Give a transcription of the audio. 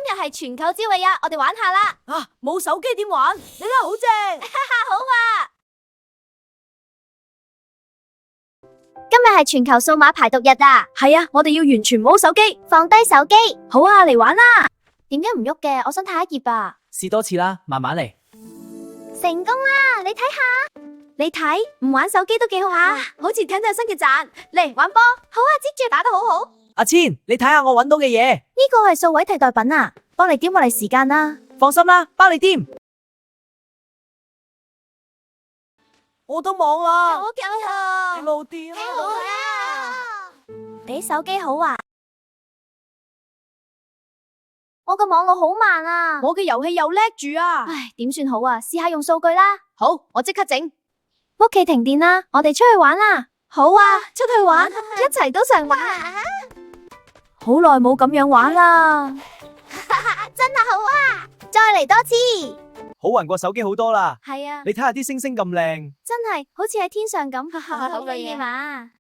日係全球智慧日，我哋玩下啦。啊，冇手機點玩？你睇好正。好啊！今日係全球數碼排毒日啊！係啊，我哋要完全冇手機，放低手機。好啊，嚟玩啦！點解唔喐嘅？我想睇一頁啊！試多次啦，慢慢嚟。成功啦！你睇下，你睇唔玩手機都幾好啊！好似聽到新嘅讚，嚟玩波。好啊，接住打得好好。阿千，你睇下我搵到嘅嘢。呢個係數位替代品啊，幫你點我哋時間啦。放心啦，包你掂。我都網啊，好勁啊！你老啲幾好啊！比手機好啊！我個網絡好慢啊！我嘅遊戲又叻住啊！唉，點算好啊？試下用數據啦。好，我即刻整。屋企停電啦，我哋出去玩啦。好啊，出去玩，一齊都想玩。好耐冇咁樣玩啦。真係好啊！再嚟多次。好運過手機好多啦。係啊，你睇下啲星星咁靚。真係好似喺天上咁，好好嘅嘢嘛。